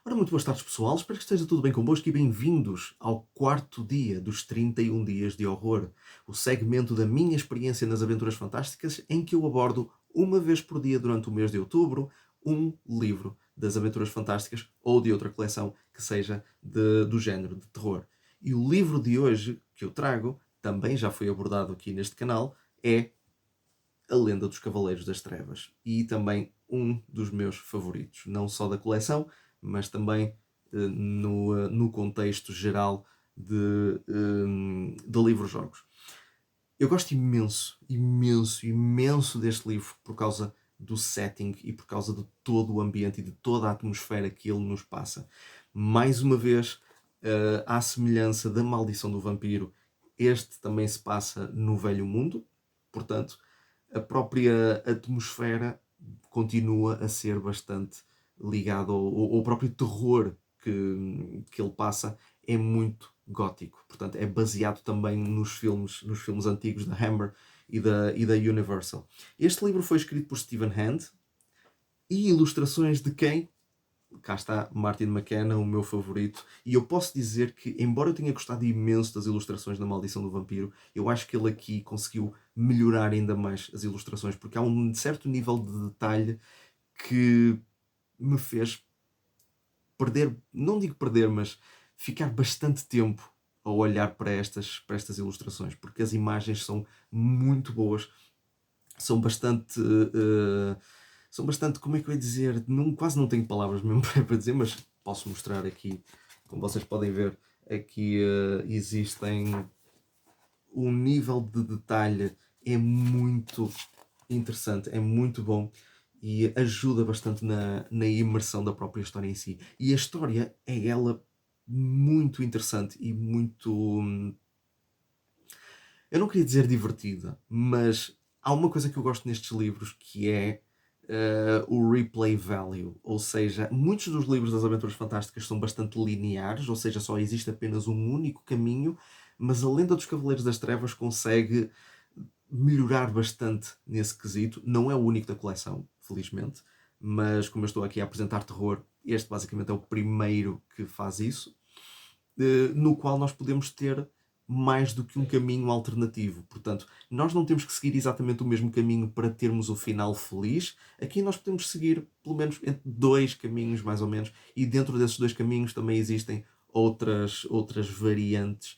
Ora, muito boas tardes, pessoal. Espero que esteja tudo bem convosco e bem-vindos ao quarto dia dos 31 dias de horror, o segmento da minha experiência nas aventuras fantásticas em que eu abordo uma vez por dia durante o mês de outubro um livro das aventuras fantásticas ou de outra coleção que seja do género de terror. E o livro de hoje que eu trago, também já foi abordado aqui neste canal, é A Lenda dos Cavaleiros das Trevas e também um dos meus favoritos, não só da coleção, mas também no contexto geral de livros-jogos. Eu gosto imenso, imenso, imenso deste livro por causa do setting e por causa de todo o ambiente e de toda a atmosfera que ele nos passa. Mais uma vez, à semelhança da Maldição do Vampiro, este também se passa no Velho Mundo, portanto, a própria atmosfera continua a ser bastante ligada ao próprio terror que ele passa é muito gótico. Portanto, é baseado também nos filmes antigos da Hammer e da Universal. Este livro foi escrito por Stephen Hand e ilustrações de quem? Cá está, Martin McKenna, o meu favorito, e eu posso dizer que, embora eu tenha gostado imenso das ilustrações da Maldição do Vampiro, eu acho que ele aqui conseguiu melhorar ainda mais as ilustrações, porque há um certo nível de detalhe que me fez perder, não digo perder, mas ficar bastante tempo a olhar para estas ilustrações, porque as imagens são muito boas, são bastante. São bastante, como é que eu ia dizer? Não, quase não tenho palavras mesmo para dizer, mas posso mostrar aqui. Como vocês podem ver, aqui existem. O nível de detalhe é muito interessante, é muito bom e ajuda bastante na imersão da própria história em si. E a história é ela muito interessante e muito. Eu não queria dizer divertida, mas há uma coisa que eu gosto nestes livros que é o replay value, ou seja, muitos dos livros das aventuras fantásticas são bastante lineares, ou seja, só existe apenas um único caminho, mas a Lenda dos Cavaleiros das Trevas consegue melhorar bastante nesse quesito. Não é o único da coleção, felizmente, mas como eu estou aqui a apresentar terror, este basicamente é o primeiro que faz isso, no qual nós podemos ter mais do que um caminho alternativo. Portanto, nós não temos que seguir exatamente o mesmo caminho para termos o final feliz. Aqui nós podemos seguir pelo menos entre dois caminhos, mais ou menos, e dentro desses dois caminhos também existem outras variantes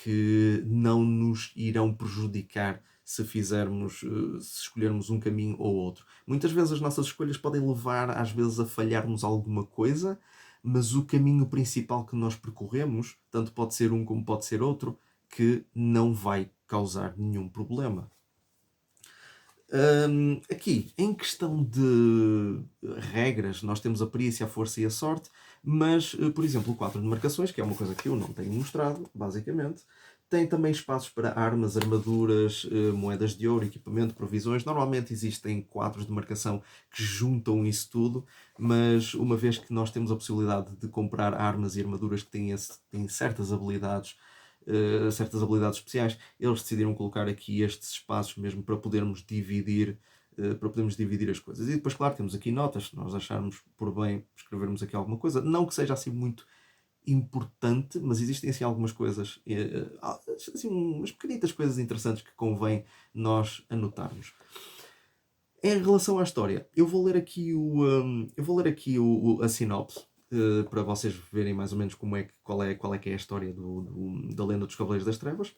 que não nos irão prejudicar se fizermos, se escolhermos um caminho ou outro. Muitas vezes as nossas escolhas podem levar, às vezes, a falharmos alguma coisa, mas o caminho principal que nós percorremos, tanto pode ser um como pode ser outro, que não vai causar nenhum problema. Aqui, em questão de regras, nós temos a perícia, a força e a sorte, mas, por exemplo, o quadro de marcações, que é uma coisa que eu não tenho mostrado, basicamente, tem também espaços para armas, armaduras, moedas de ouro, equipamento, provisões. Normalmente existem quadros de marcação que juntam isso tudo, mas uma vez que nós temos a possibilidade de comprar armas e armaduras que têm certas habilidades especiais, eles decidiram colocar aqui estes espaços mesmo para podermos dividir as coisas. E depois, claro, temos aqui notas, se nós acharmos por bem escrevermos aqui alguma coisa, não que seja assim muito importante, mas existem assim algumas coisas, assim, umas pequenitas coisas interessantes que convém nós anotarmos. Em relação à história, eu vou ler aqui a sinopse, para vocês verem mais ou menos qual é que é a história da Lenda dos Cavaleiros das Trevas.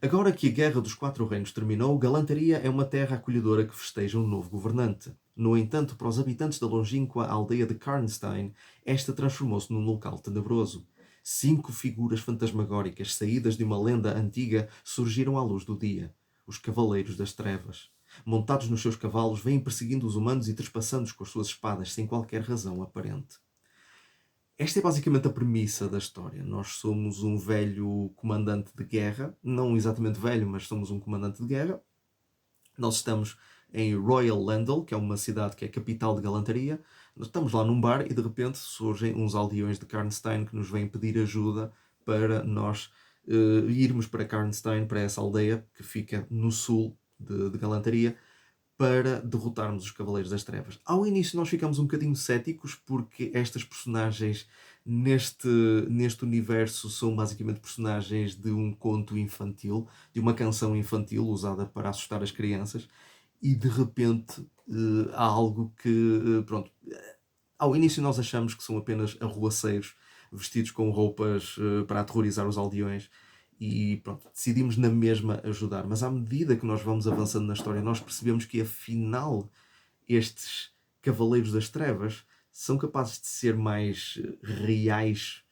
Agora que a Guerra dos Quatro Reinos terminou, Galantaria é uma terra acolhedora que festeja um novo governante. No entanto, para os habitantes da longínqua aldeia de Karnstein, esta transformou-se num local tenebroso. 5 figuras fantasmagóricas saídas de uma lenda antiga surgiram à luz do dia. Os Cavaleiros das Trevas. Montados nos seus cavalos, vêm perseguindo os humanos e trespassando-os com as suas espadas sem qualquer razão aparente. Esta é basicamente a premissa da história. Nós somos um velho comandante de guerra, não exatamente velho, mas somos um comandante de guerra. Nós estamos em Royal Landel, que é uma cidade que é capital de galantaria. Nós estamos lá num bar e de repente surgem uns aldeões de Karnstein que nos vêm pedir ajuda para nós irmos para Karnstein, para essa aldeia que fica no sul de galantaria, para derrotarmos os Cavaleiros das Trevas. Ao início nós ficamos um bocadinho céticos porque estas personagens neste, neste universo são basicamente personagens de um conto infantil, de uma canção infantil usada para assustar as crianças, e de repente há algo que, pronto, ao início nós achamos que são apenas arruaceiros vestidos com roupas para aterrorizar os aldeões e pronto, decidimos na mesma ajudar. Mas à medida que nós vamos avançando na história, nós percebemos que afinal estes Cavaleiros das Trevas são capazes de ser mais reais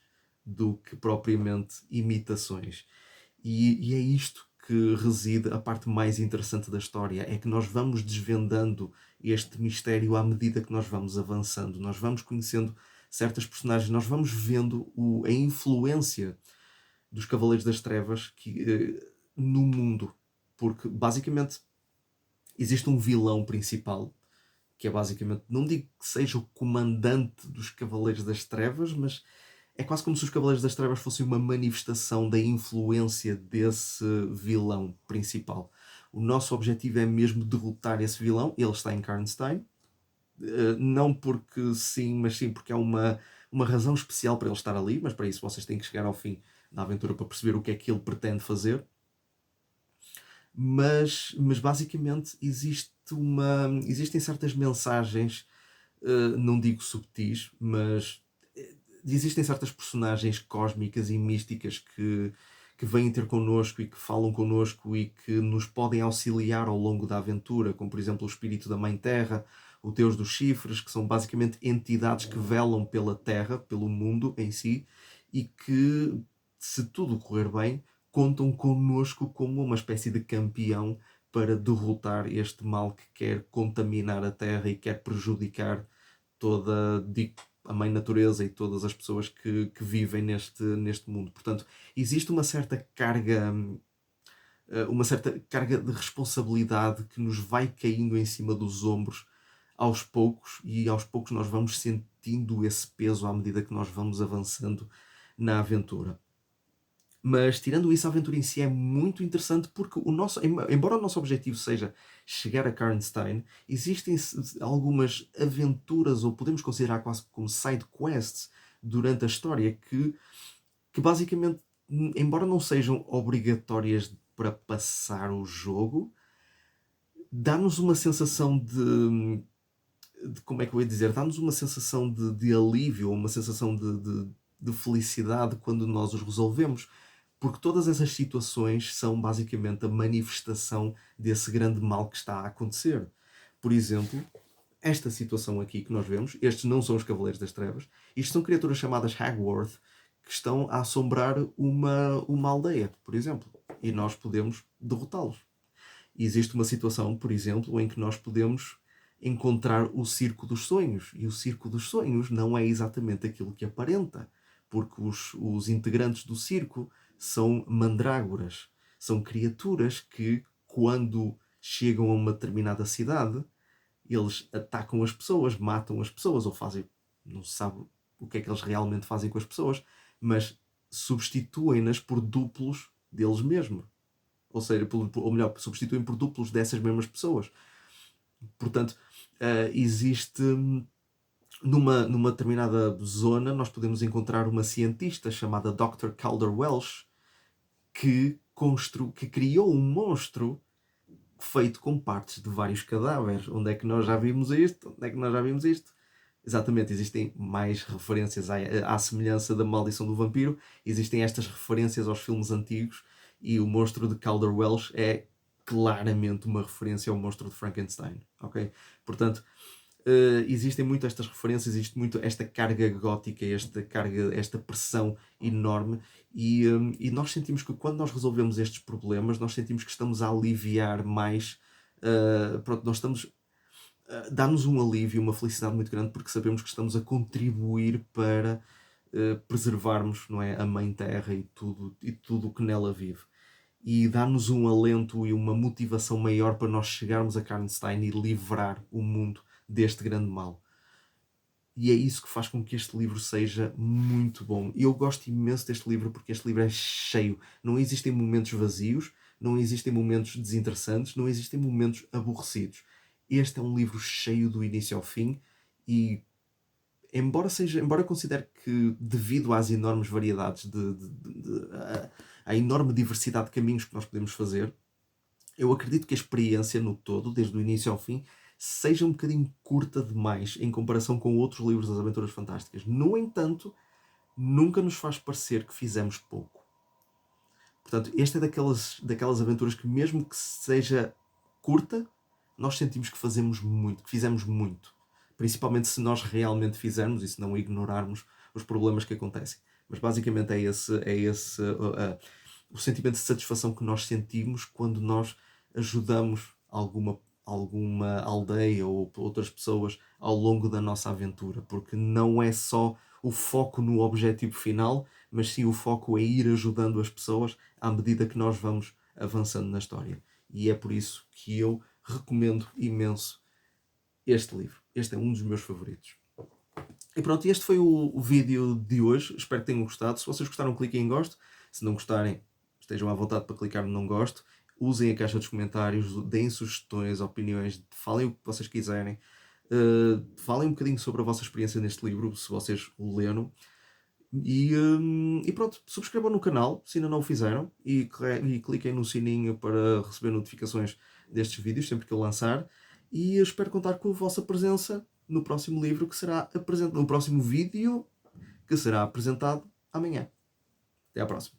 do que propriamente imitações. E é isto que reside a parte mais interessante da história, é que nós vamos desvendando este mistério à medida que nós vamos avançando, nós vamos conhecendo certas personagens, nós vamos vendo a influência dos Cavaleiros das Trevas no mundo, porque basicamente existe um vilão principal, que é basicamente, não digo que seja o comandante dos Cavaleiros das Trevas, mas é quase como se os Cavaleiros das Trevas fossem uma manifestação da influência desse vilão principal. O nosso objetivo é mesmo derrotar esse vilão. Ele está em Karnstein. Não porque sim, mas sim porque há uma razão especial para ele estar ali, mas para isso vocês têm que chegar ao fim da aventura para perceber o que é que ele pretende fazer. Mas basicamente existem certas mensagens, não digo subtis, mas existem certas personagens cósmicas e místicas que vêm ter connosco e que falam connosco e que nos podem auxiliar ao longo da aventura, como por exemplo o espírito da Mãe Terra, o Deus dos Chifres, que são basicamente entidades que velam pela Terra, pelo mundo em si, e que, se tudo correr bem, contam connosco como uma espécie de campeão para derrotar este mal que quer contaminar a Terra e quer prejudicar toda a mãe natureza e todas as pessoas que vivem neste mundo. Portanto, existe uma certa carga de responsabilidade que nos vai caindo em cima dos ombros aos poucos, e aos poucos nós vamos sentindo esse peso à medida que nós vamos avançando na aventura. Mas tirando isso, a aventura em si é muito interessante porque embora o nosso objetivo seja chegar a Karnstein, existem algumas aventuras, ou podemos considerar quase como side quests durante a história, que basicamente, embora não sejam obrigatórias para passar o jogo, dá-nos uma sensação de como é que eu ia dizer, dá-nos uma sensação de alívio, uma sensação de felicidade quando nós os resolvemos. Porque todas essas situações são basicamente a manifestação desse grande mal que está a acontecer. Por exemplo, esta situação aqui que nós vemos, estes não são os Cavaleiros das Trevas, isto são criaturas chamadas Hagworth, que estão a assombrar uma aldeia, por exemplo, e nós podemos derrotá-los. E existe uma situação, por exemplo, em que nós podemos encontrar o Circo dos Sonhos, e o Circo dos Sonhos não é exatamente aquilo que aparenta, porque os integrantes do circo são mandrágoras. São criaturas que, quando chegam a uma determinada cidade, eles atacam as pessoas, matam as pessoas, ou fazem, não se sabe o que é que eles realmente fazem com as pessoas, mas substituem-nas por duplos deles mesmos. Ou seja, ou melhor, substituem por duplos dessas mesmas pessoas. Portanto, existe... Numa determinada zona, nós podemos encontrar uma cientista chamada Dr. Calder Welsh que criou um monstro feito com partes de vários cadáveres. Onde é que nós já vimos isto? Onde é que nós já vimos isto? Exatamente, existem mais referências à semelhança da Maldição do Vampiro. Existem estas referências aos filmes antigos e o monstro de Calder Welsh é claramente uma referência ao monstro de Frankenstein. Ok? Portanto, existem muito estas referências, existe muito esta carga gótica, esta pressão enorme, e nós sentimos que quando nós resolvemos estes problemas, nós sentimos que estamos a aliviar mais, pronto, nós estamos, dá-nos um alívio, uma felicidade muito grande, porque sabemos que estamos a contribuir para preservarmos, não é, a Mãe Terra e tudo o que nela vive. E dá-nos um alento e uma motivação maior para nós chegarmos a Karnstein e livrar o mundo deste grande mal. E é isso que faz com que este livro seja muito bom. E eu gosto imenso deste livro porque este livro é cheio. Não existem momentos vazios, não existem momentos desinteressantes, não existem momentos aborrecidos. Este é um livro cheio do início ao fim e embora eu considere que, devido às enormes variedades à enorme diversidade de caminhos que nós podemos fazer, eu acredito que a experiência no todo, desde o início ao fim, seja um bocadinho curta demais em comparação com outros livros das Aventuras Fantásticas. No entanto, nunca nos faz parecer que fizemos pouco. Portanto, esta é daquelas aventuras que, mesmo que seja curta, nós sentimos que fazemos muito, que fizemos muito. Principalmente se nós realmente fizermos e se não ignorarmos os problemas que acontecem. Mas basicamente é esse o sentimento de satisfação que nós sentimos quando nós ajudamos alguma aldeia ou outras pessoas ao longo da nossa aventura. Porque não é só o foco no objetivo final, mas sim o foco é ir ajudando as pessoas à medida que nós vamos avançando na história. E é por isso que eu recomendo imenso este livro. Este é um dos meus favoritos. E pronto, este foi o vídeo de hoje. Espero que tenham gostado. Se vocês gostaram, cliquem em gosto. Se não gostarem, estejam à vontade para clicar no não gosto. Usem a caixa dos comentários, deem sugestões, opiniões, falem o que vocês quiserem. Falem um bocadinho sobre a vossa experiência neste livro, se vocês o leram. E pronto, subscrevam no canal se ainda não o fizeram e cliquem no sininho para receber notificações destes vídeos sempre que eu lançar. E eu espero contar com a vossa presença no próximo livro que será apresentado, no próximo vídeo que será apresentado amanhã. Até à próxima.